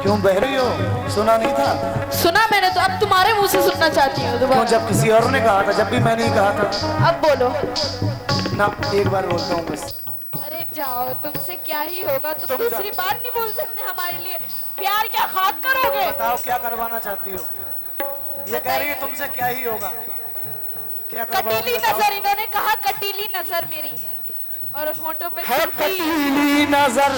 क्यों बह रही हो? सुना नहीं था? सुना मैंने तो, अब तुम्हारे मुंह से सुनना चाहती हूँ क्यों? दोबारा। जब किसी और ने कहा था, जब भी मैंने ही कहा था अब बोलो ना। एक बार बोलता हूँ बस। अरे जाओ, तुमसे क्या ही होगा, तुम तुम दूसरी बार नहीं बोल सकते हमारे लिए। प्यार क्या खाक करोगे? बताओ क्या करवाना चाहती हो? ये कह रही है तुमसे क्या ही होगा, क्या करवाओगी? कटीली नजर, इन्होंने कहा कटीली नजर मेरी, और होंठों पे है कटीली नजर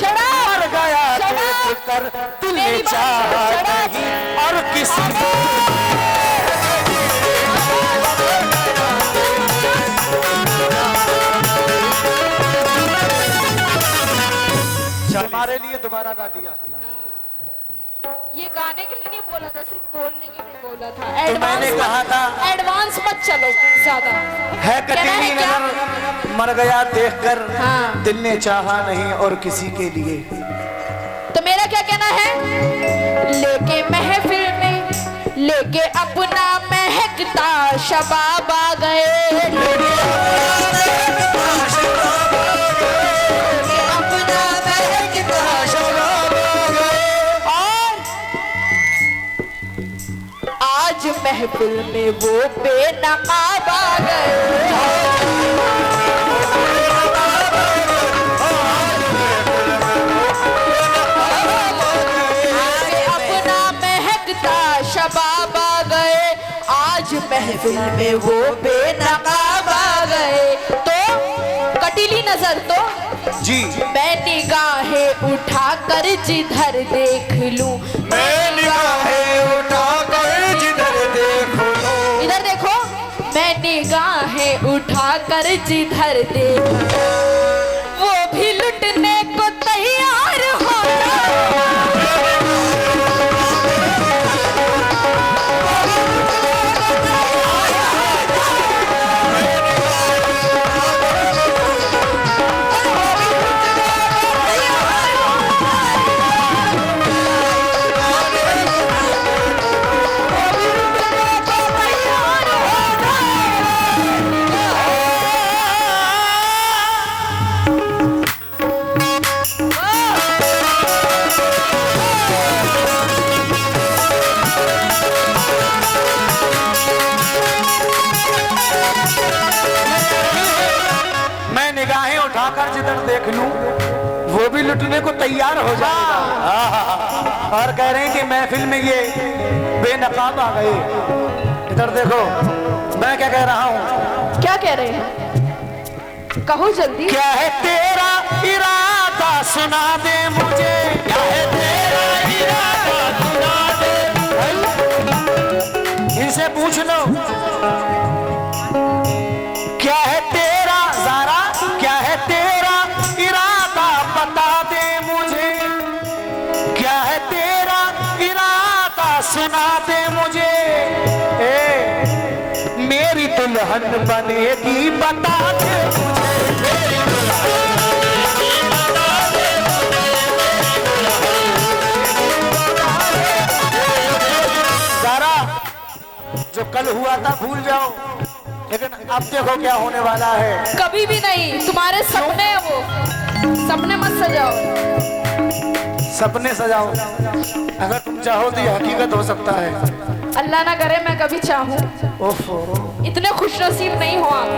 मर गया देख कर दिल ने चाहा नहीं और किसी हमारे लिए दोबारा गा दिया। ये गाने के लिए नहीं बोला था, सिर्फ बोलने के लिए बोला था। तो मैंने कहा था एडवांस मत चलो ज्यादा। है कटीली नजर मर गया देखकर हाँ। दिल ने चाहा नहीं और किसी के लिए। तो मेरा क्या कहना है? लेके महफिल में लेके अपना महकता शबाब आ गए, लेके अपना महकता शबाब आ गए, और आज महफिल में वो बेनकाब आ गए। शबाब आ गए, आज महफिल में वो बेनकाब आ गए। तो कटीली नजर तो जी, मैं निगाहें उठाकर जिधर देख लूं, मैं निगाहें उठाकर जिधर देख लूं, इधर देखो, मैं निगाहें उठाकर जिधर देख लूं, वो भी लुटने को तैयार होता। जिधर देख लूं वो भी लुटने को तैयार हो जाएगा। और कह रहे हैं कि महफिल में ये बेनकाब आ गए। इधर देखो, मैं क्या कह रहा हूँ? क्या कह रहे हैं? कहो जल्दी। क्या है तेरा इरादा सुना दे मुझे, क्या है तेरा इरादा सुना दे। इनसे पूछ लो क्या है तेरा, ज़रा क्या है तेरा इरादा बता दे मुझे, क्या है तेरा इरादा सुना दे मुझे। मेरी दुल्हन बनेगी बता दे मुझे, ज़रा जो कल हुआ था भूल जाओ, लेकिन अब देखो क्या होने वाला है। कभी भी नहीं, तुम्हारे सपने हैं वो, सपने मत सजाओ। सपने सजाओ, अगर तुम चाहो तो ये हकीकत हो सकता है। अल्लाह ना करे मैं कभी चाहूँ। ओफो, इतने खुशनसीब नहीं हो आप।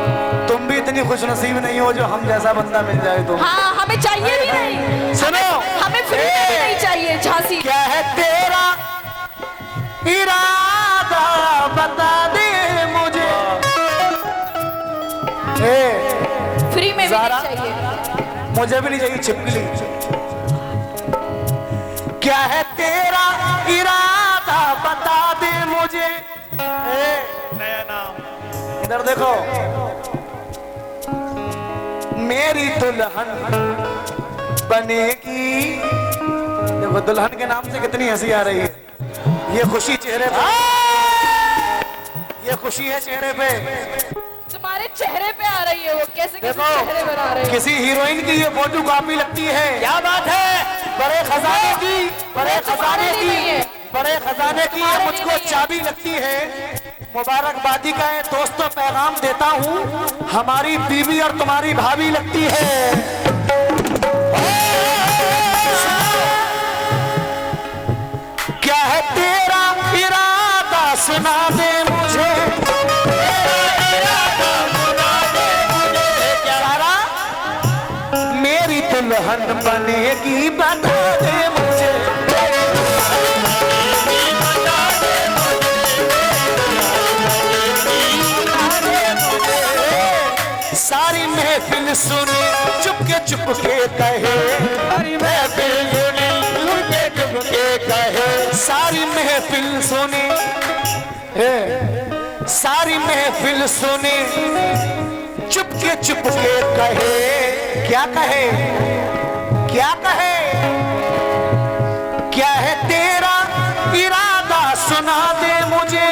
तुम भी इतनी खुशनसीब नहीं हो जो हम जैसा बंदा मिल जाए तो। हाँ, हमें चाहिए भी नहीं। सुनो, हमें फ्री में भी नहीं चाहिए झांसी। क्या है तेरा इरादा बता दे मुझे। फ्री में भी ज़रा, नहीं चाहिए। मुझे भी नहीं चाहिए छिपकली। क्या है तेरा इरादा बता दे मुझे। नया नाम, इधर देखो, मेरी दुल्हन बनेगी। देखो दुल्हन के नाम से कितनी हंसी आ रही है। ये खुशी चेहरे पे, ये खुशी है चेहरे पे। तुम्हारे चेहरे पे आ रही है वो, कैसे कैसे चेहरे बना रहे हो। किसी हीरोइन की ये फोटो कॉपी लगती है। क्या बात है, बड़े खजाने की, बड़े खजाने की, बड़े खजाने की ये मुझको चाबी लगती है। मुबारकबादी का दोस्तों पैगाम देता हूँ, हमारी बीवी और तुम्हारी भाभी लगती है। सुना दे मुझे, सारा मेरी दुल्हन बनेगी बता दे मुझे। सारी महफिल सुने चुपके चुपके कहे, सारी महफिल सुने चुपके चुपके कहे, सारी महफिल सुने, सारी महफिल सुने चुपके चुपके कहे, क्या कहे, क्या कहे, क्या है तेरा इरादा सुना दे मुझे,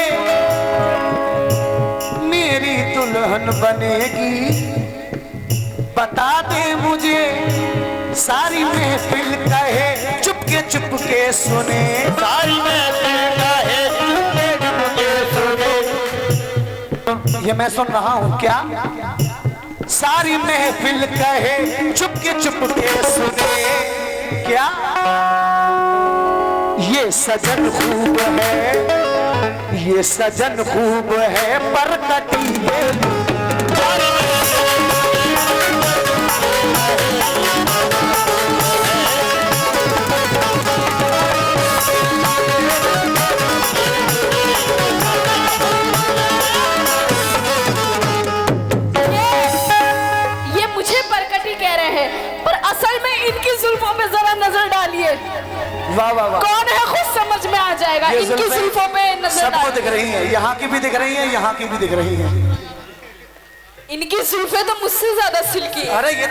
मेरी दुल्हन बनेगी बता दे मुझे। सारी महफिल कहे चुपके चुपके सुने, सारी महफिल कहे चुपके चुपके सुने, ये मैं सुन रहा हूं क्या, सारी महफिल कहे चुपके चुपके सुने, क्या ये सजन खूब है, ये सजन खूब है पर कटी है। ये मुझे परकटी कह रहे हैं, पर असल में इनकी जुल्फों पे जरा नजर डालिए। वाह वाह वाह, कौन है खुद समझ में आ जाएगा। इनकी जुल्फों पे नजर सबको दिख रही है, यहाँ की भी दिख रही है, यहाँ की भी दिख रही है। इनकी जुल्फे तो मुझसे ज्यादा सिल्की है। अरे ये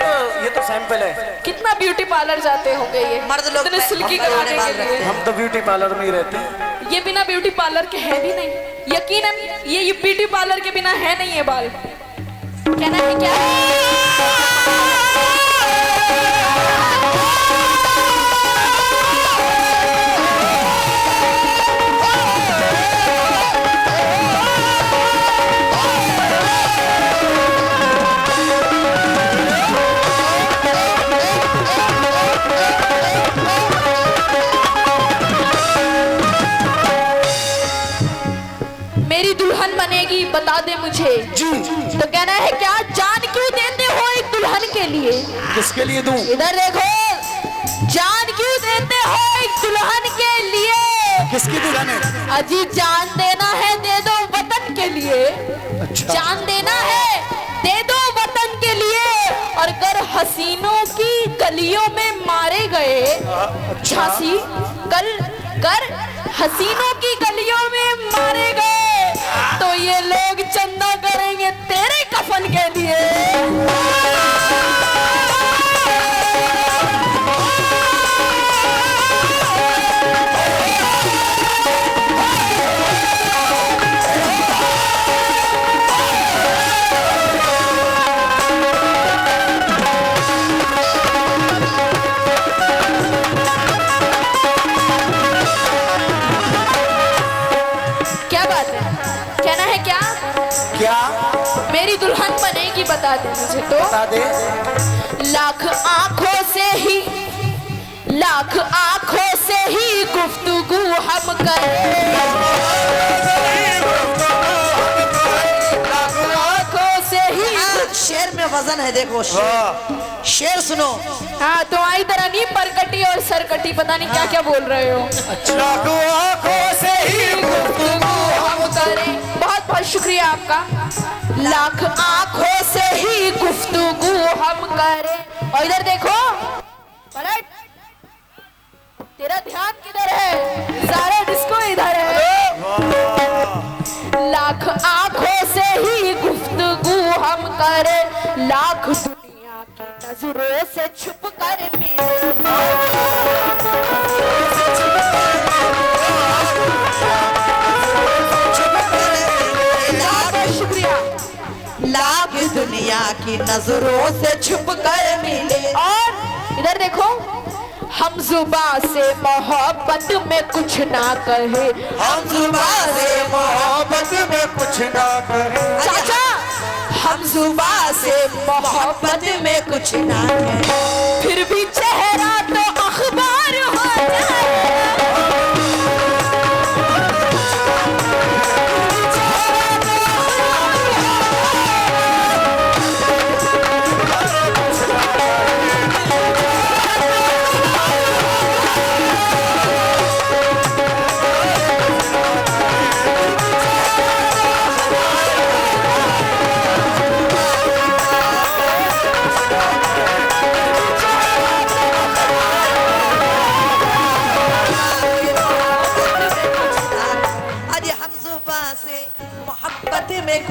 तो सैंपल है। कितना ब्यूटी पार्लर जाते होंगे ये मर्द लोग, इतने सिल्की कराने के लिए। हम तो ब्यूटी पार्लर में ही रहते हैं। ये बिना ब्यूटी पार्लर के है भी नहीं, यकीनन ये ब्यूटी पार्लर के बिना है नहीं ये बाल। कहना है क्या? मेरी दुल्हन बनेगी बता दे मुझे जी। तो कहना है क्या, जान क्यों देते हो एक दुल्हन के लिए? किसके लिए दूं? इधर देखो, जान क्यों देते हो एक दुल्हन के लिए? किसकी दुल्हन है? अजी जान देना है दे दो वतन के लिए। अच्छा। जान देना है दे दो वतन के लिए। और अगर हसीनों की गलियों में मारे गए, झांसी कल कर हसीनों की गलियों में मारे गए, तो ये लोग चंदा करेंगे तेरे कफन के लिए। क्या बात है, कहना है क्या? क्या? मेरी दुल्हन बनेगी बता दे मुझे तो। बता दे। लाख आंखों से ही, लाख आंखों से ही गुफ्तगू हम करें, लाख आंखों से ही। शेर में वजन है, देखो शेर, शेर सुनो। हाँ तो आई तरह नहीं परकटी और सरकटी, पता नहीं क्या क्या बोल रहे हो। लाख आंखों से ही गुफ्तगू हम करें। बहुत बहुत शुक्रिया आपका। लाख आंखों से ही गुफ्तगू हम करें। और इधर देखो, पलट, तेरा ध्यान किधर है? सारा डिस्को इधर है। लाख आंखों से ही गुफ्तगू हम करें, लाख दुनिया की नजरों से छुप कर मिले। शुक्रिया। लाख दुनिया की नजरों से छुप कर मिले। और इधर देखो, हम जुबां से मोहब्बत में कुछ ना कहे, हम जुबां से मोहब्बत में कुछ ना कहें। चाचा हम जुबां से मोहब्बत में कुछ ना कहे, फिर भी चेहरा तो अखबार हो जाए।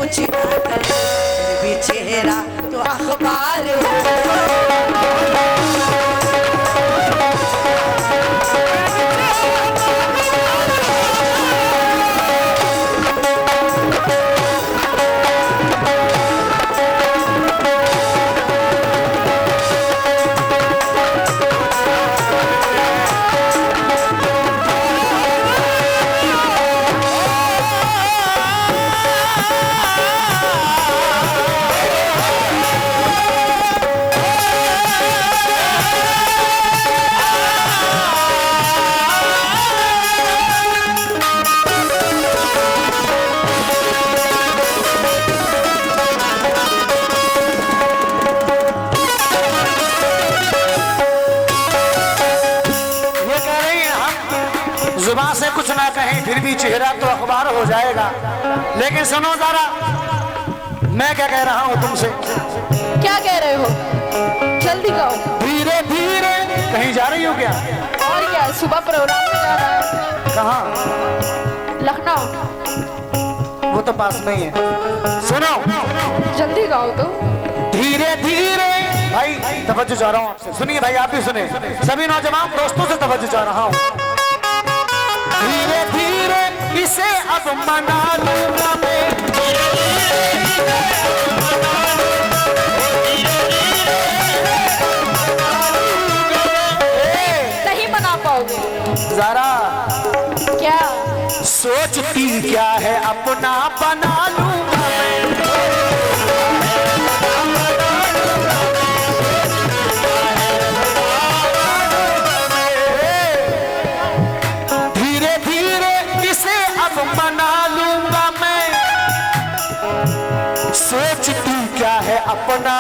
कुछ बातें, फिर भी चेहरा तो अखबार हो। जुबान से कुछ ना कहें फिर भी चेहरा तो अखबार हो जाएगा। लेकिन सुनो जरा, मैं क्या कह रहा हूँ तुमसे। क्या कह रहे हो? जल्दी कहो। धीरे धीरे कहीं जा रही हो क्या? और क्या, सुबह प्रोग्राम में जा रहा है। कहाँ? लखनऊ। वो तो पास में ही है। सुनो, जल्दी गाओ तो। धीरे धीरे भाई तवज्जो चाह रहा हूँ आपसे, सुनिए भाई, आप भी सुने, सभी नौजवान दोस्तों से तवज्जो चाह रहा हूँ। धीरे धीरे इसे अब मना लूंगा मैं, नहीं बना पाओगे। जरा क्या सोचती क्या है अपना बना लूंगा मैं। धीरे धीरे इसे अब मना लूंगा मैं, सोचती क्या है अपना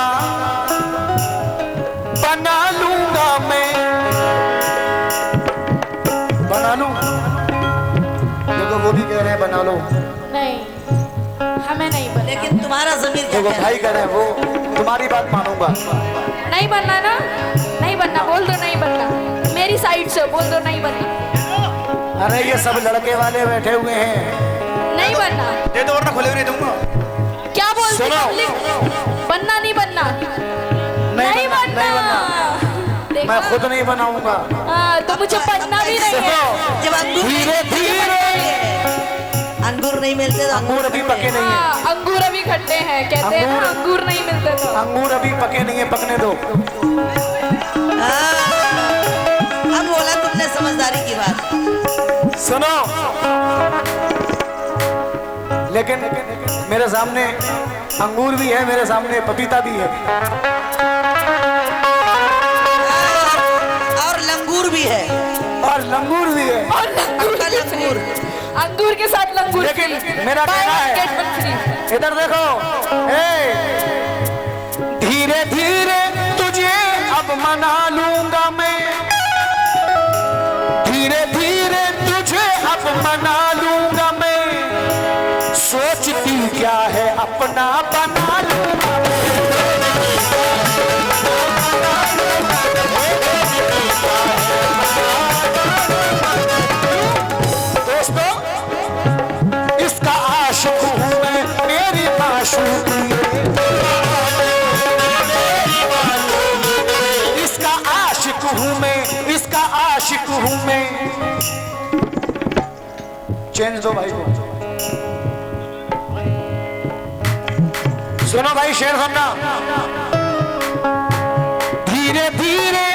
बना लूंगा मैं। बना लूं? देखो वो भी कह रहे हैं बना लो। नहीं, हमें नहीं बनना। लेकिन तुम्हारा जमीर क्या देखो कह रहा भाई कह रहे हैं, वो तुम्हारी बात मानूंगा। नहीं बनना ना, नहीं बनना, बोल दो नहीं बनना। मेरी साइड से बोल दो नहीं बनना। अरे ये सब लड़के वाले बैठे हुए हैं। नहीं बनना। दे दो वरना खुले हुए नहीं दूंगा। क्या बोलते सुनो। बनना नहीं बनना? नहीं बनना, नहीं बनना। देखा? मैं खुद नहीं बनाऊंगा। हाँ, तो मुझे बनना भी नहीं है। जब अंगूर धीरे धीरे अंगूर नहीं मिलते तो अंगूर अभी पके नहीं है। हाँ, अंगूर अभी खट्टे हैं, कहते हैं ना, अंगूर नहीं मिलते तो। अंगूर अभी पके नहीं है, पकने दो। अब बोला तुमने समझदारी की बात। सुनो, लेकिन मेरे सामने अंगूर भी है, मेरे सामने पपीता भी है, और लंगूर भी है। और लंगूर भी है। और लंगूर आपका लंगूर। अंगूर के साथ लंगूर। लेकिन मेरा कहना है, इधर देखो, धीरे धीरे तुझे अब मना लूंगा मैं, धीरे धीरे तुझे अब मना लूंगा मैं, सोचती क्या है अपना बना लूंगा दोस्तों, इसका आशिक हूँ मैं, मेरी माशूकी इसका आशिक हूँ मैं, इसका आशिक हूँ मैं। चेंज दो भाई को। सुनो भाई, शेर सुनना। धीरे धीरे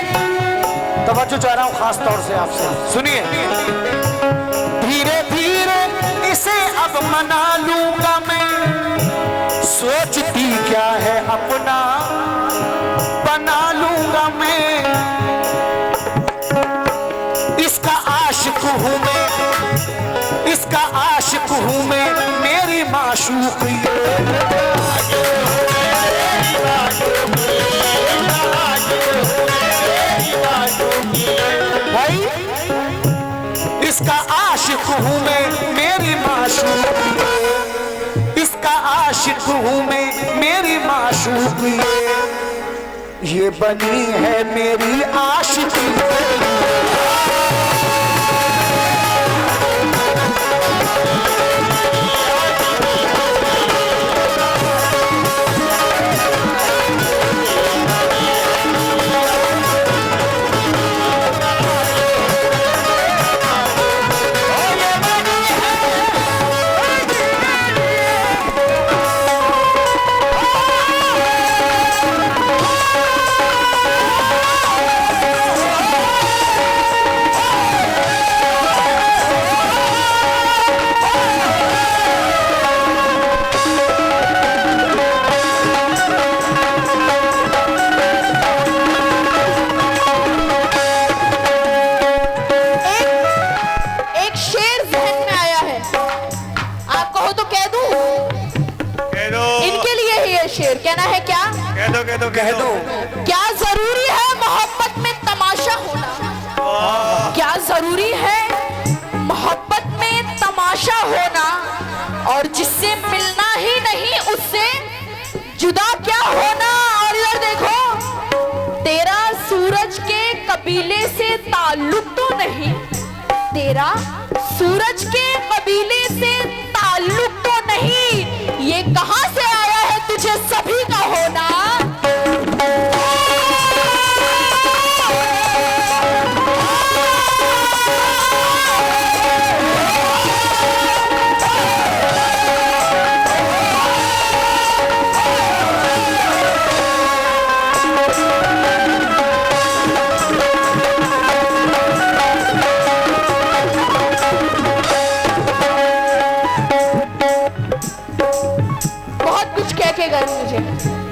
तवज्जो चाह रहा हूं खास तौर से आपसे, सुनिए। धीरे धीरे इसे अब मना लूंगा मैं, सोचती क्या है अपना बना लूंगा मैं, इसका आशिक हूं मैं, इसका आशिक हूं मैं, मेरी माशूकी भाई, इसका आशिक हूँ मैं, मेरी माशूकी, इसका आशिक हूँ मैं, मेरी माशूकी, ये बनी है मेरी आशिकी। शेर, कहना है क्या? कह दो। क्या जरूरी है मोहब्बत में तमाशा होना? क्या जरूरी है मोहब्बत में तमाशा होना? और जिससे मिलना ही नहीं उससे जुदा क्या होना? और इधर देखो, तेरा सूरज के कबीले से ताल्लुक तो नहीं, तेरा सूरज के कबीले से ताल्लुक तो नहीं, ये कहां से आया है तुझे सभी का होना? बहुत कुछ कह के गए मुझे।